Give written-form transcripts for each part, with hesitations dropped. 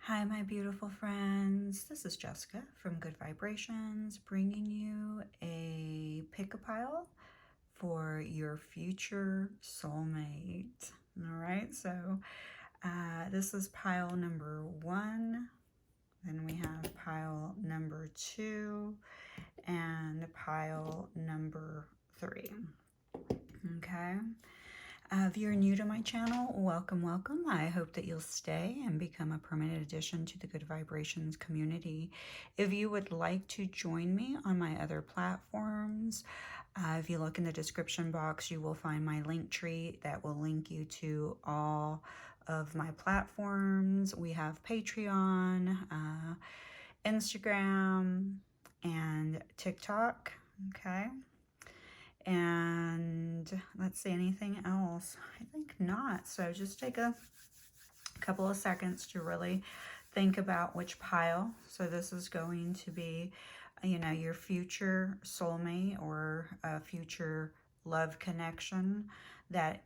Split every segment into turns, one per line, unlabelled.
Hi, my beautiful friends. This is Jessica from Good Vibrations, bringing you a pick-a-pile for your future soulmate. All right, so this is pile number 1. Then we have pile number 2 and pile number 3. Okay. If you're new to my channel, welcome, welcome. I hope that you'll stay and become a permanent addition to the Good Vibrations community. If you would like to join me on my other platforms, if you look in the description box, you will find my link tree that will link you to all of my platforms. We have Patreon, Instagram, and TikTok, okay? And let's see, anything else? I think not. So just take a couple of seconds to really think about which pile. So this is going to be, you know, your future soulmate or a future love connection that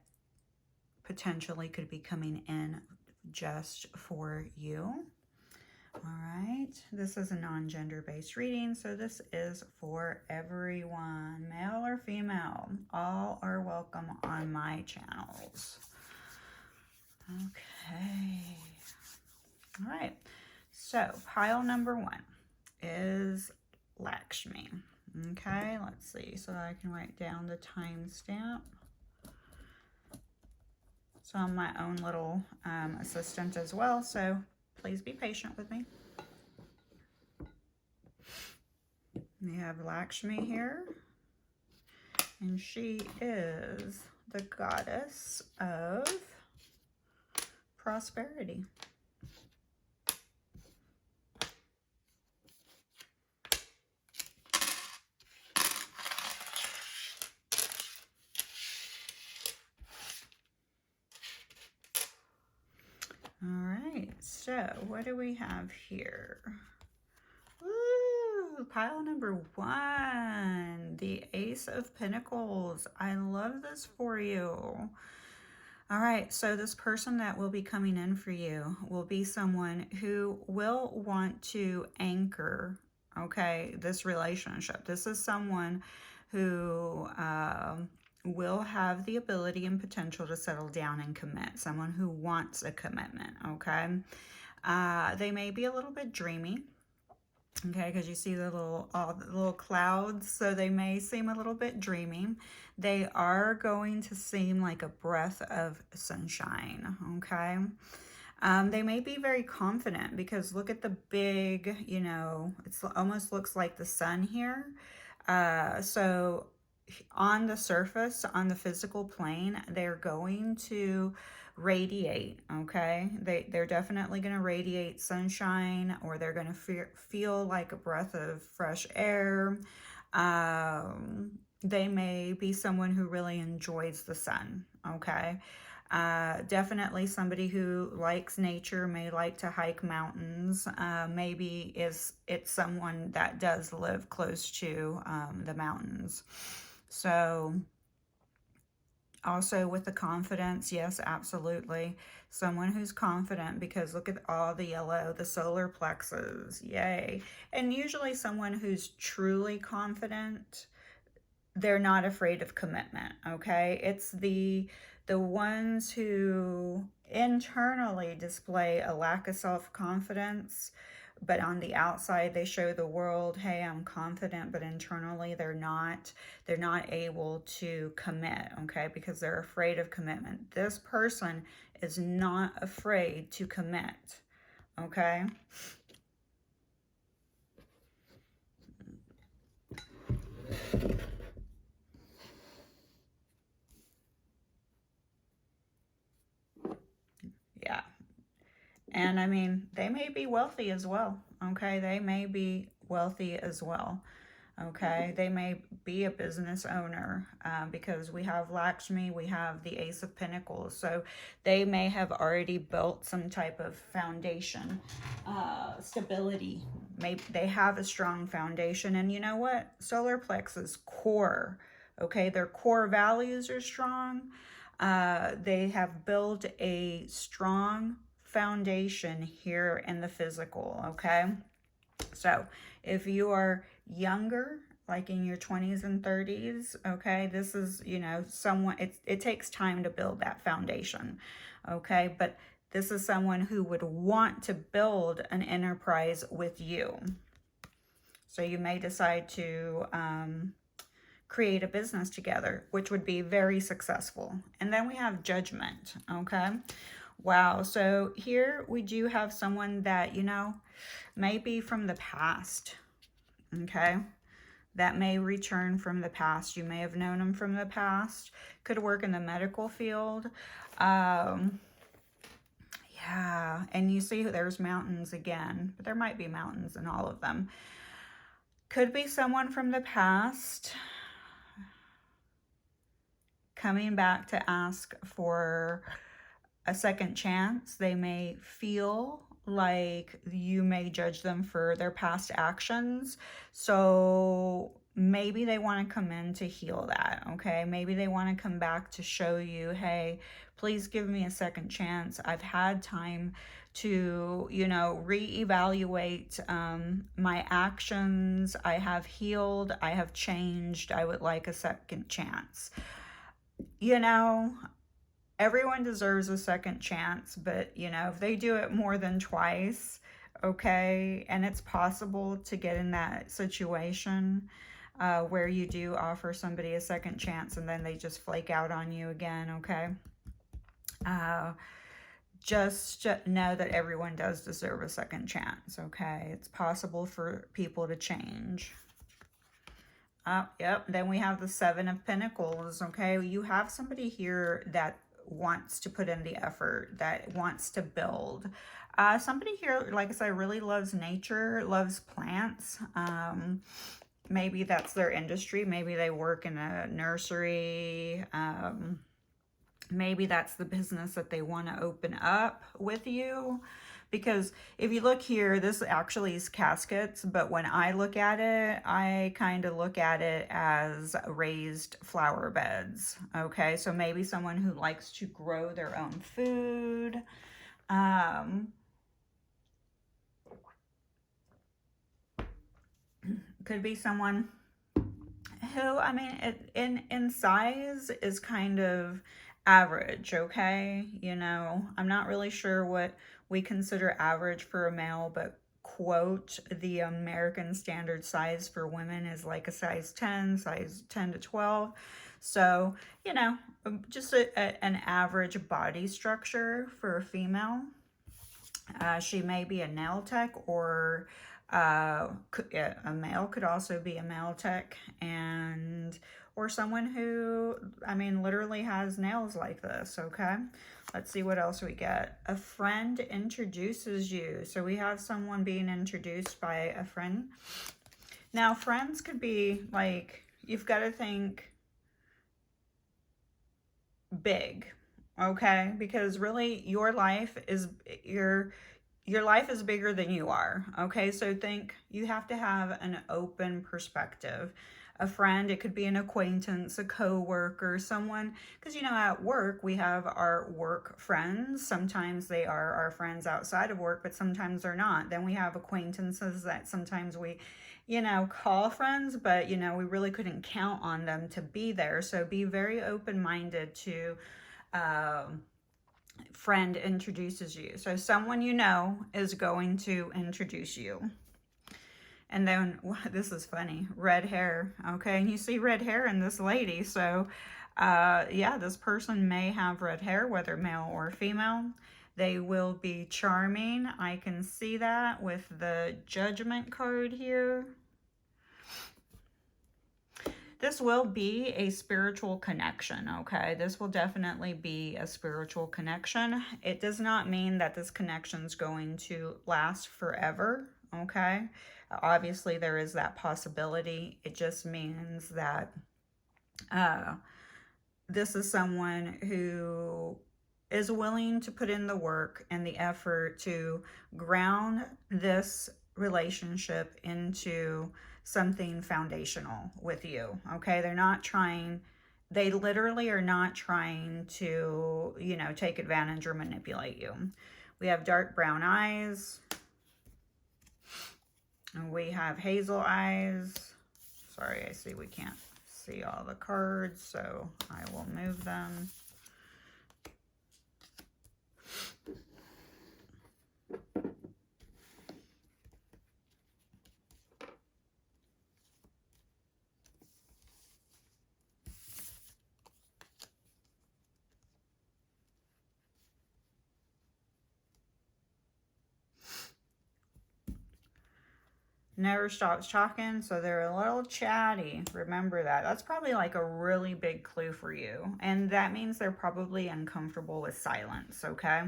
potentially could be coming in just for you. All right, this is a non-gender based reading, so this is for everyone, male or female. All are welcome on my channels. Okay. All right, so pile number 1 is Lakshmi. Okay, let's see, so I can write down the timestamp. So I'm my own little assistant as well, so please be patient with me. We have Lakshmi here, and she is the goddess of prosperity. All right, so what do we have here? Ooh, pile number 1, the Ace of Pentacles. I love this for you. All right, so this person that will be coming in for you will be someone who will want to anchor, okay, this relationship. This is someone who will have the ability and potential to settle down and commit. Someone who wants a commitment, okay? They may be a little bit dreamy, okay, because you see the little clouds, so they may seem a little bit dreamy. They are going to seem like a breath of sunshine, okay? They may be very confident because look at the big, you know, it almost looks like the sun here. So on the surface, on the physical plane, they're going to radiate, okay? They're definitely going to radiate sunshine, or they're going to feel like a breath of fresh air. They may be someone who really enjoys the sun, okay? Definitely somebody who likes nature, may like to hike mountains. Maybe it's someone that does live close to the mountains. So also with the confidence, yes, absolutely. Someone who's confident, because look at all the yellow, the solar plexus, yay. And usually someone who's truly confident, they're not afraid of commitment, okay? It's the ones who internally display a lack of self-confidence, but on the outside they show the world, hey, I'm confident, but internally they're not able to commit, okay, because they're afraid of commitment. This person is not afraid to commit, okay? Yeah. And I mean, they may be wealthy as well, okay? They may be wealthy as well, okay? They may be a business owner because we have Lakshmi, we have the Ace of Pentacles. So they may have already built some type of foundation, stability. Maybe they have a strong foundation. And you know what? Solar plexus core, okay? Their core values are strong. They have built a strong foundation here in the physical, okay? So if you are younger, like in your 20s and 30s, okay, this is, you know, someone, it takes time to build that foundation, okay? But this is someone who would want to build an enterprise with you. So you may decide to create a business together, which would be very successful. And then we have Judgment, okay? Wow, so here we do have someone that, you know, may be from the past, okay? That may return from the past. You may have known them from the past. Could work in the medical field. Yeah, and you see there's mountains again, but there might be mountains in all of them. Could be someone from the past coming back to ask for a second chance. They may feel like you may judge them for their past actions. So maybe they want to come in to heal that, okay? Maybe they want to come back to show you, hey, please give me a second chance. I've had time to, you know, reevaluate my actions. I have healed. I have changed. I would like a second chance. You know, everyone deserves a second chance, but you know, if they do it more than twice, okay, and it's possible to get in that situation where you do offer somebody a second chance and then they just flake out on you again, okay? Just know that everyone does deserve a second chance, okay? It's possible for people to change. Yep, then we have the Seven of Pentacles, okay? You have somebody here that wants to put in the effort, that wants to build. Somebody here, like I said, really loves nature, loves plants. Maybe that's their industry. Maybe they work in a nursery. Maybe that's the business that they want to open up with you. Because if you look here, this actually is caskets, but when I look at it, I kind of look at it as raised flower beds, okay? So maybe someone who likes to grow their own food. Could be someone who, I mean, in size is kind of average, okay? You know, I'm not really sure what we consider average for a male, but quote, the American standard size for women is like a size 10, size 10 to 12. So, you know, just an average body structure for a female. She may be a nail tech, or a male could also be a nail tech, and or someone who, I mean, literally has nails like this, okay? Let's see what else we get. A friend introduces you. So we have someone being introduced by a friend. Now, friends could be like, you've got to think big, okay? Because really your life is your life is bigger than you are, okay? So think, you have to have an open perspective. A friend, it could be an acquaintance, a co-worker, someone, because you know, at work we have our work friends. Sometimes they are our friends outside of work, but sometimes they're not. Then we have acquaintances that sometimes we, you know, call friends, but you know, we really couldn't count on them to be there. So be very open-minded to friend introduces you. So someone you know is going to introduce you. And then, this is funny, red hair, okay? And you see red hair in this lady. So, yeah, this person may have red hair, whether male or female. They will be charming. I can see that with the Judgment card here. This will be a spiritual connection, okay? This will definitely be a spiritual connection. It does not mean that this connection is going to last forever, okay? Obviously, there is that possibility. It just means that this is someone who is willing to put in the work and the effort to ground this relationship into something foundational with you, okay? They're not trying, they literally are not trying to, you know, take advantage or manipulate you. We have dark brown eyes. And we have hazel eyes. Sorry, I see we can't see all the cards, so I will move them. Never stops talking, so they're a little chatty. Remember that. That's probably like a really big clue for you. And that means they're probably uncomfortable with silence, okay?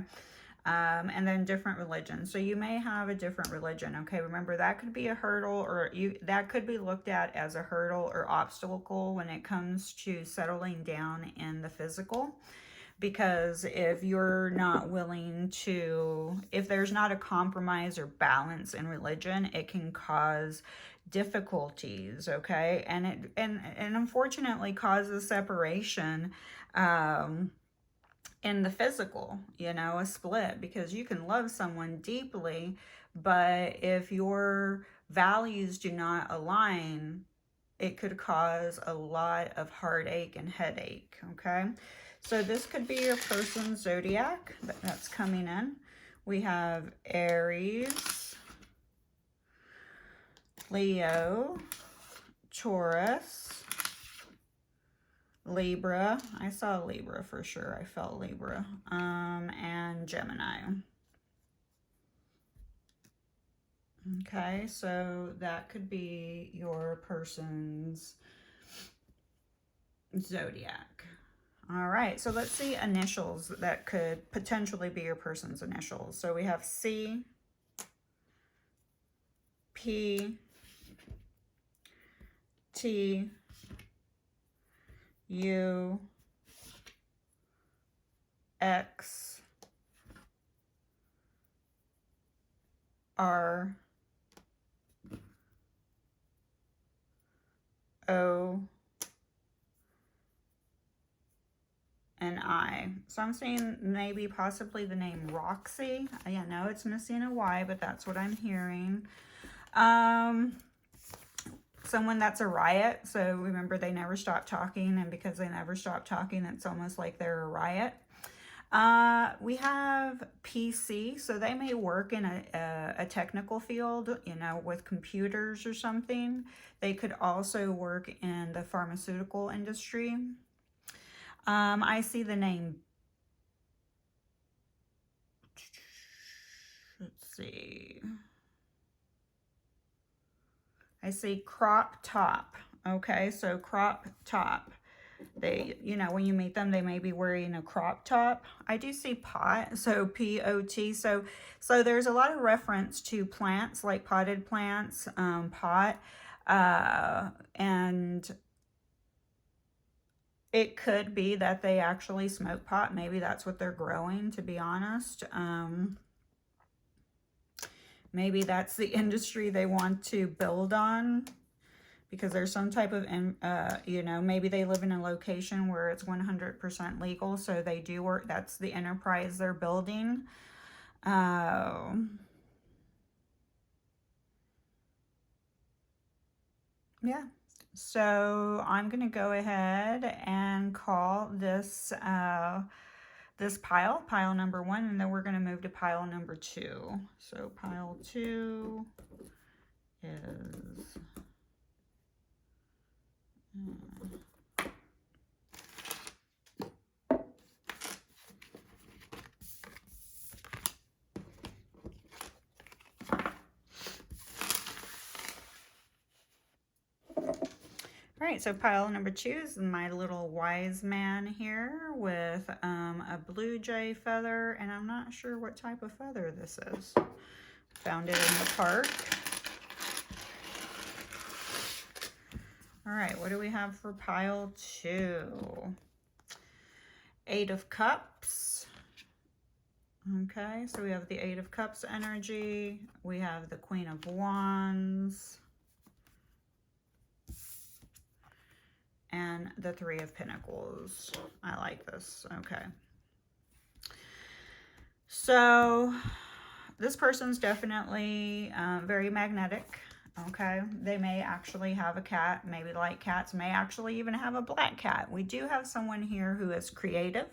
And then different religions. So you may have a different religion, okay? Remember, that could be a hurdle, or that could be looked at as a hurdle or obstacle when it comes to settling down in the physical. Because if you're not willing to, if there's not a compromise or balance in religion, it can cause difficulties, okay? And it unfortunately causes separation in the physical, you know, a split, because you can love someone deeply, but if your values do not align, it could cause a lot of heartache and headache, okay? So this could be your person's zodiac that's coming in. We have Aries, Leo, Taurus, Libra. I saw Libra for sure. I felt Libra. And Gemini. Okay, so that could be your person's zodiac. All right, so let's see initials that could potentially be your person's initials. So we have C, P, T, U, X, R, O, and I. So I'm seeing maybe possibly the name Roxy. I know it's missing a Y, but that's what I'm hearing. Someone that's a riot. So remember, they never stop talking, and because they never stop talking, it's almost like they're a riot. We have PC, so they may work in a technical field, you know, with computers or something. They could also work in the pharmaceutical industry. I see the name, let's see. I see crop top. Okay, so crop top. They, you know, when you meet them, they may be wearing a crop top. I do see pot, so P-O-T. So there's a lot of reference to plants, like potted plants, pot, and it could be that they actually smoke pot. Maybe that's what they're growing, to be honest. Maybe that's the industry they want to build on, because there's some type of, you know, maybe they live in a location where it's 100% legal, so they do work. That's the enterprise they're building. Yeah. So I'm going to go ahead and call this this pile number 1, and then we're going to move to pile number 2. So pile 2 is all right, so pile number 2 is my little wise man here with a blue jay feather, and I'm not sure what type of feather this is. Found it in the park. All right, what do we have for pile 2? 8 of Cups. Okay, so we have the 8 of Cups energy. We have the Queen of Wands. And the 3 of Pentacles. I like this. Okay. So this person's definitely very magnetic. Okay, they may actually have a cat, maybe like cats, may actually even have a black cat. We do have someone here who is creative,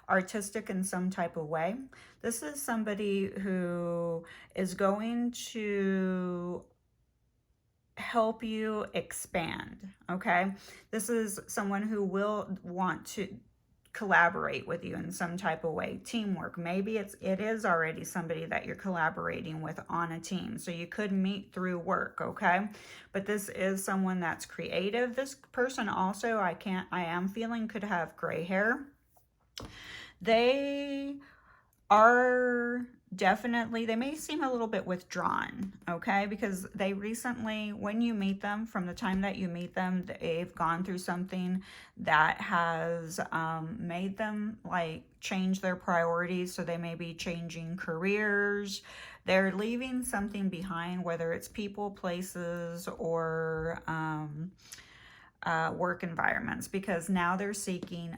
artistic in some type of way. This is somebody who is going to help you expand. Okay, this is someone who will want to collaborate with you in some type of way. Teamwork, maybe it is already somebody that you're collaborating with on a team, so you could meet through work. Okay, but this is someone that's creative. This person also, I am feeling, could have gray hair. They are definitely, they may seem a little bit withdrawn, okay, because they recently, when you meet them, from the time that you meet them, they've gone through something that has made them like change their priorities. So they may be changing careers, they're leaving something behind, whether it's people, places, or work environments, because now they're seeking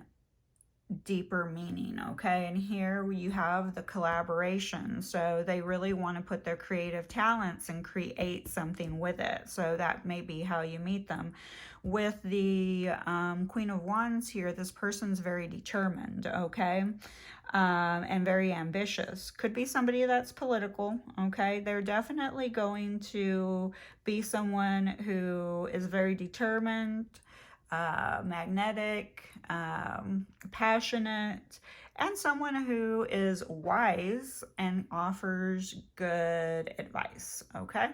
deeper meaning. Okay, and here you have the collaboration, so they really want to put their creative talents and create something with it. So that may be how you meet them. With the Queen of Wands here, this person's very determined. Okay, and very ambitious. Could be somebody that's political. Okay, they're definitely going to be someone who is very determined, magnetic, passionate, and someone who is wise and offers good advice. Okay,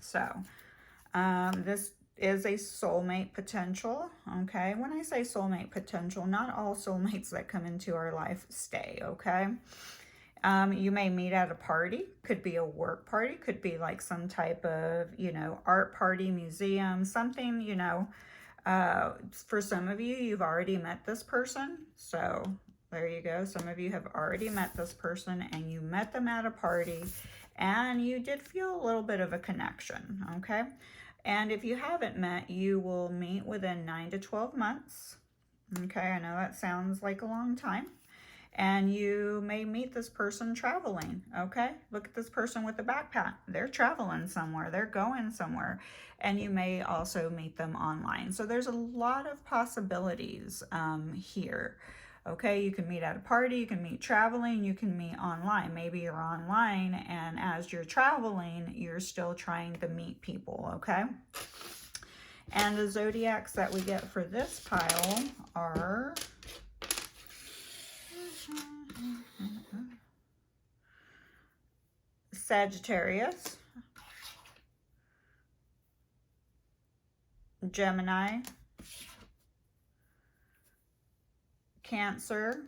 so this is a soulmate potential. Okay, when I say soulmate potential, not all soulmates that come into our life stay. Okay, you may meet at a party, could be a work party, could be like some type of, art party, museum, something, for some of you, you've already met this person. So there you go. Some of you have already met this person, and you met them at a party, and you did feel a little bit of a connection. Okay. And if you haven't met, you will meet within 9 to 12 months. Okay. I know that sounds like a long time. And you may meet this person traveling. Okay, look at this person with the backpack. They're traveling somewhere, they're going somewhere. And you may also meet them online. So there's a lot of possibilities here. Okay, you can meet at a party, you can meet traveling, you can meet online. Maybe you're online, and as you're traveling, you're still trying to meet people. Okay, and the zodiacs that we get for this pile are Sagittarius, Gemini, Cancer,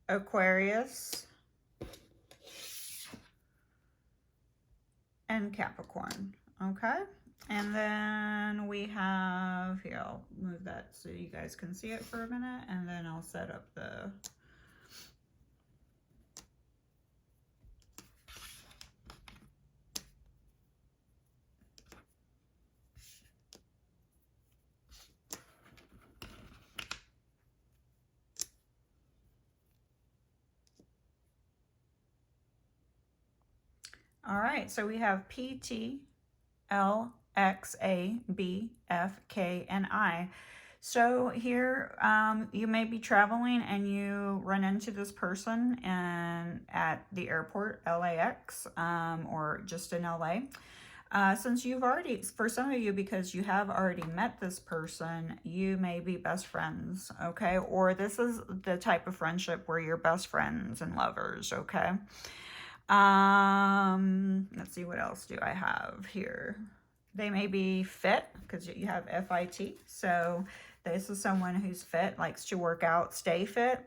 Aquarius, and Capricorn. Okay, and then we have, here, I'll move that so you guys can see it for a minute, and then I'll set up the all right, so we have P, T, L, X, A, B, F, K, and I. So here you may be traveling and you run into this person at the airport, LAX, or just in LA. Since you've already, for some of you, because you have already met this person, you may be best friends. Okay, or this is the type of friendship where you're best friends and lovers. Okay. Let's see, what else do I have here? They may be fit, because you have FIT. So this is someone who's fit, likes to work out, stay fit.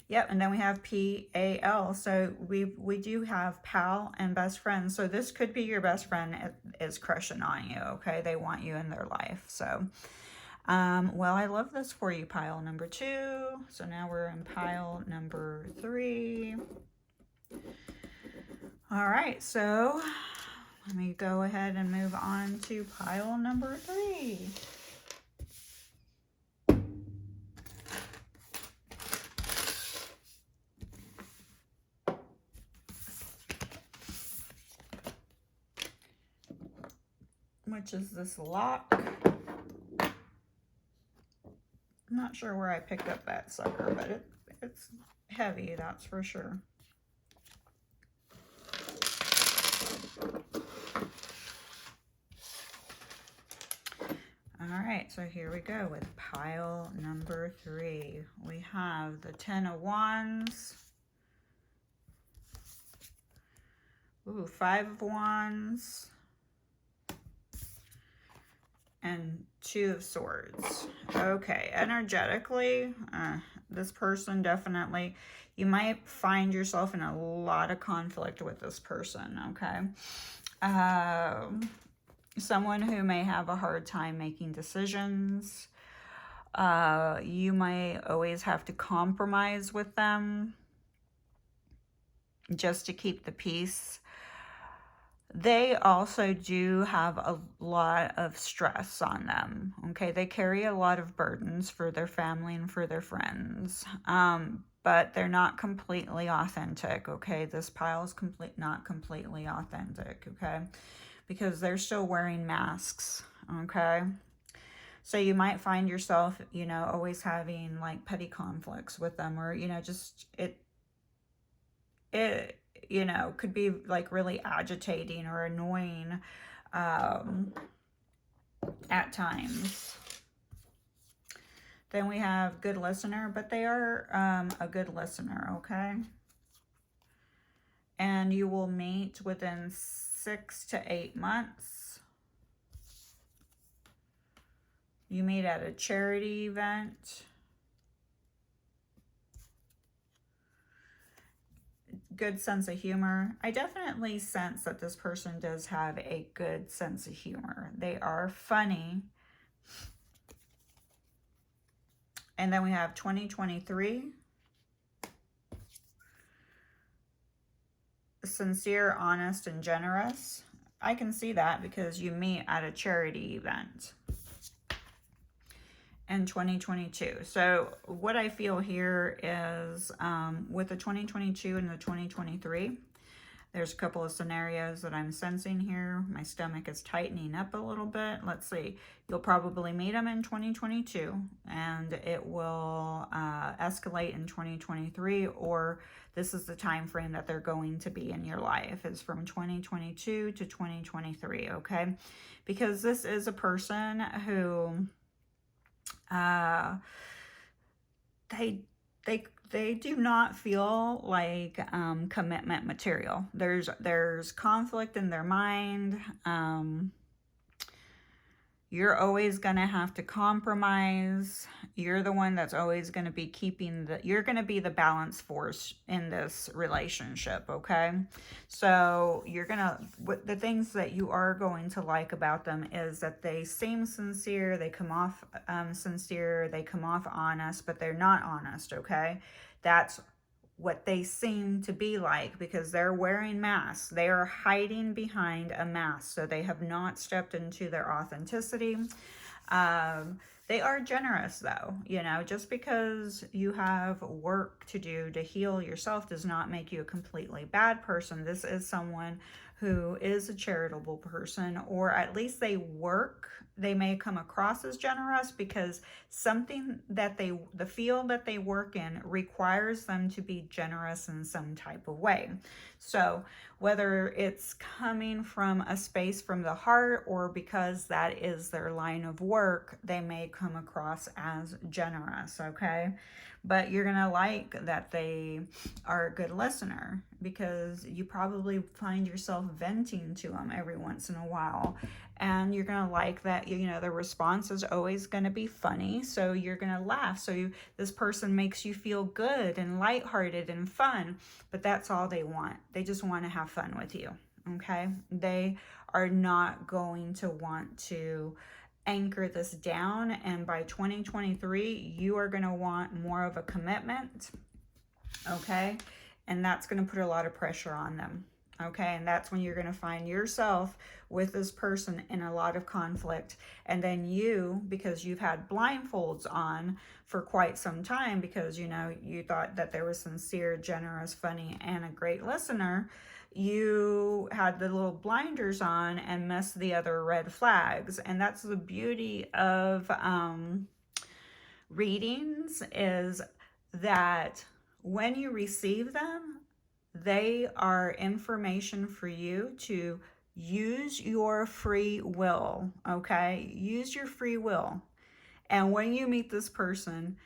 Yep, and then we have PAL. So we do have pal and best friend. So this could be your best friend is crushing on you. Okay, they want you in their life. So well, I love this for you, pile number 2. So now we're in pile number 3. All right, so let me go ahead and move on to pile number 3. which is this lock. I'm not sure where I picked up that sucker, but it's heavy, that's for sure. All right, so here we go with pile number 3. We have the 10 of Wands. Ooh, 5 of Wands. And 2 of Swords. Okay, energetically, this person definitely, you might find yourself in a lot of conflict with this person, okay? Someone who may have a hard time making decisions. You might always have to compromise with them just to keep the peace. They also do have a lot of stress on them, okay? They carry a lot of burdens for their family and for their friends, but they're not completely authentic, okay? This pile is not completely authentic, okay? Because they're still wearing masks, okay? So you might find yourself, you know, always having like petty conflicts with them, or, you know, just it you know, could be like really agitating or annoying at times. Then we have good listener, but they are a good listener, okay? And you will meet within 6 to 8 months. You meet at a charity event. Good sense of humor. I definitely sense that this person does have a good sense of humor. They are funny. And then we have 2023. Sincere, honest, and generous. I can see that because you meet at a charity event. And 2022. So what I feel here is with the 2022 and the 2023, there's a couple of scenarios that I'm sensing here. My stomach is tightening up a little bit. Let's see. You'll probably meet them in 2022, and it will escalate in 2023, or this is the time frame that they're going to be in your life, is from 2022 to 2023, okay? Because this is a person who they do not feel like commitment material. There's conflict in their mind. You're always going to have to compromise. You're the one that's always going to be you're going to be the balance force in this relationship, okay? So the things that you are going to like about them is that they seem sincere, they come off sincere, they come off honest, but they're not honest, okay? That's what they seem to be like, because they're wearing masks. They are hiding behind a mask, so they have not stepped into their authenticity. They are generous, though. You know, just because you have work to do to heal yourself does not make you a completely bad person. This is someone who is a charitable person, or at least they may come across as generous because something that the field that they work in requires them to be generous in some type of way. So whether it's coming from a space from the heart or because that is their line of work, they may come across as generous, okay? But you're gonna like that they are a good listener, because you probably find yourself venting to them every once in a while. And you're gonna like that, you know, the response is always gonna be funny, so you're gonna laugh. So this person makes you feel good and lighthearted and fun, but that's all they want. They just want to have fun with you, okay? They are not going to want to anchor this down, and by 2023 you are going to want more of a commitment, okay? And that's going to put a lot of pressure on them, okay? And that's when you're going to find yourself with this person in a lot of conflict. And then you, because you've had blindfolds on for quite some time, because, you know, you thought that there was sincere, generous, funny, and a great listener, you had the little blinders on and missed the other red flags. And that's the beauty of readings, is that when you receive them, they are information for you to use your free will, okay? Use your free will. And when you meet this person,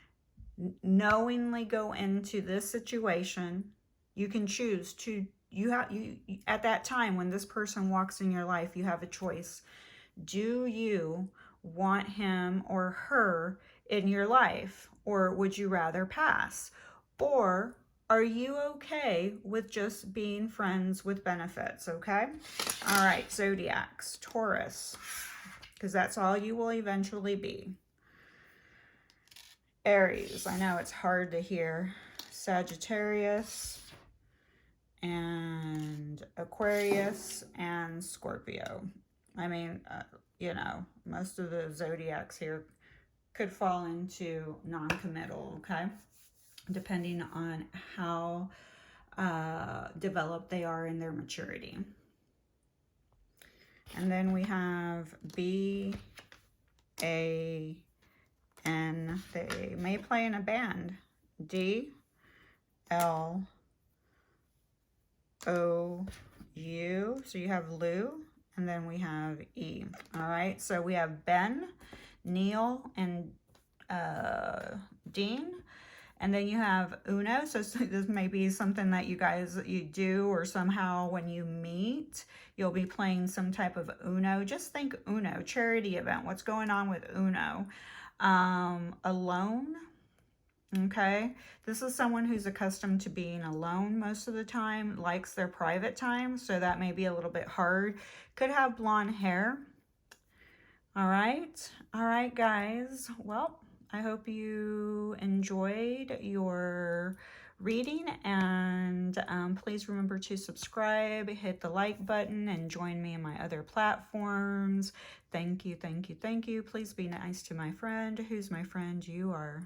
knowingly go into this situation. You can choose to, you at that time when this person walks in your life, you have a choice. Do you want him or her in your life, or would you rather pass? Or are you okay with just being friends with benefits? Okay. All right, zodiacs. Taurus, because that's all you will eventually be. Aries, I know it's hard to hear. Sagittarius and Aquarius and Scorpio. I mean, you know, most of the zodiacs here could fall into non-committal, okay? Depending on how developed they are in their maturity. And then we have B, A, and they may play in a band. D, L, O, U. So you have Lou, and then we have E. All right, so we have Ben, Neil, and Dean. And then you have Uno. So this may be something that you do, or somehow when you meet, you'll be playing some type of Uno. Just think Uno, charity event. What's going on with Uno? Alone. Okay, this is someone who's accustomed to being alone most of the time, likes their private time, so that may be a little bit hard. Could have blonde hair. All right, guys. Well, I hope you enjoyed your reading, and please remember to subscribe, hit the like button, and join me in my other platforms. Thank you, thank you, thank you. Please be nice to my friend. Who's my friend? You are.